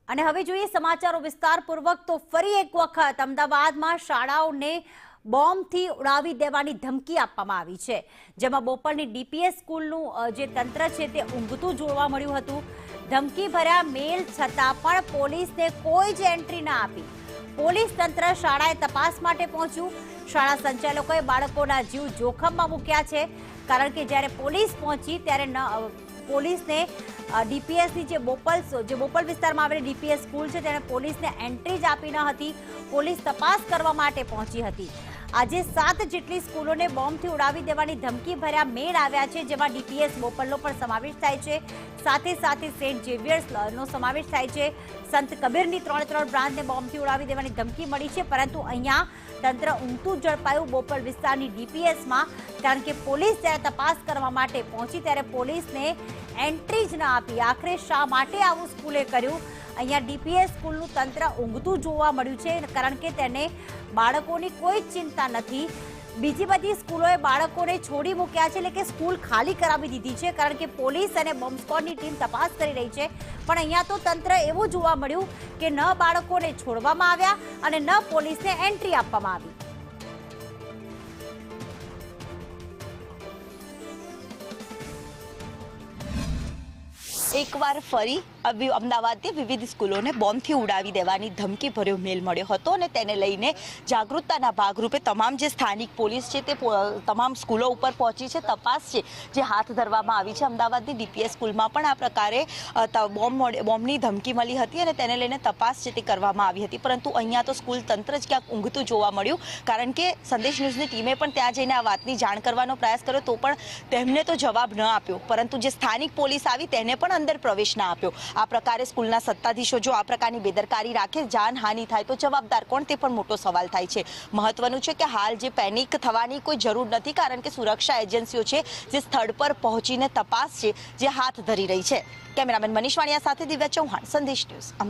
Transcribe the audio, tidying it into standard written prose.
અને હવે જોઈએ સમાચારો વિસ્તારપૂર્વક તો ફરી એક વખત અમદાવાદમાં શાળાઓને બોમ્બથી ઉડાવી દેવાની ધમકી આપવામાં આવી છે, જેમાં બોપલની ડીપીએસ સ્કૂલનું જે તંત્ર છે તે ઊંઘતું જોવા મળ્યું હતું। ધમકી ભર્યા મેલ છતાં પણ પોલીસને કોઈ જ એન્ટ્રી ના આપી। પોલીસ તંત્ર શાળાએ તપાસ માટે પહોંચ્યું। શાળા સંચાલકોએ બાળકોના જીવ જોખમમાં મૂક્યા છે, કારણ કે જ્યારે પોલીસ પહોંચી ત્યારે પોલીસને ડીપીએસની જે બોપલ વિસ્તારમાં આવેલી ડીપીએસ સ્કૂલ છે તેને પોલીસને એન્ટ્રી જ આપી ન હતી। પોલીસ તપાસ કરવા માટે પહોંચી હતી। આજે 7 જેટલી સ્કૂલોને બોમ્બથી ઉડાવી દેવાની ધમકી ભર્યા મેલ આવ્યા છે, જેમાં ડીપીએસ બોપલનો પણ સમાવેશ થાય છે। સાથે સાથે સેન્ટ ઝેવિયર્સનો સમાવેશ થાય છે। સંત કબીરની 3 બ્રાન્ચને બોમ્બથી ઉડાવી દેવાની ધમકી મળી છે, પરંતુ અહીંયા તંત્ર ઊંઘતું ઝડપાયું બોપલ વિસ્તારની ડીપીએસમાં, કારણ કે પોલીસ જ્યારે તપાસ કરવા માટે પહોંચી ત્યારે પોલીસને એન્ટ્રી જ ન આપી। આખરે શા માટે આવું સ્કૂલે કર્યું? અહીંયા ડીપીએસ સ્કૂલનું તંત્ર ઊંઘતું જોવા મળ્યું છે, કારણ કે તેને બાળકોની કોઈ ચિંતા નથી। બીજી બધી સ્કૂલોએ બાળકોને છોડી મૂક્યા છે, એટલે કે સ્કૂલ ખાલી કરાવી દીધી છે, કારણ કે પોલીસ અને બોમ્બ સ્ક્વોડની ટીમ તપાસ કરી રહી છે। પણ અહીંયા તો તંત્ર એવું જોવા મળ્યું કે ન બાળકોને છોડવામાં આવ્યા અને ન પોલીસને એન્ટ્રી આપવામાં આવી। એકવાર ફરી અમદાવાદની વિવિધ સ્કૂલોને બોમ્બથી ઉડાવી દેવાની ધમકી ભર્યો મેલ મળ્યો હતો અને તેને લઈને જાગૃતતાના ભાગરૂપે તમામ જે સ્થાનિક પોલીસ છે તે તમામ સ્કૂલો ઉપર પહોંચી છે। તપાસ છે જે હાથ ધરવામાં આવી છે। અમદાવાદની ડીપીએસ સ્કૂલમાં પણ આ પ્રકારે બોમ્બની ધમકી મળી હતી અને તેને લઈને તપાસ છે તે કરવામાં આવી હતી, પરંતુ અહીંયા તો સ્કૂલ તંત્ર જ ક્યાંક ઊંઘતું જોવા મળ્યું, કારણ કે સંદેશ ન્યૂઝની ટીમે પણ ત્યાં જઈને આ વાતની જાણ કરવાનો પ્રયાસ કર્યો તો પણ તેમને તો જવાબ ન આપ્યો, પરંતુ જે સ્થાનિક પોલીસ આવી તેને પણ અંદર પ્રવેશ ના આપ્યો। આ પ્રકારે સ્કૂલના સત્તાધીશો જો આ પ્રકારની બેદરકારી રાખે, જાનહાનિ થાય તો જવાબદાર કોણ, તે પણ મોટો સવાલ થાય છે। મહત્વનું છે કે હાલ જે પેનિક થવાની કોઈ જરૂર નથી, કારણ કે સુરક્ષા એજન્સીઓ છે જે સ્થળ પર પહોંચીને તપાસ છે જે હાથ ધરી રહી છે। કેમેરામેન મનીષ વાણિયા સાથે દિવ્યા ચૌહાણ, સંદેશ ન્યૂઝ।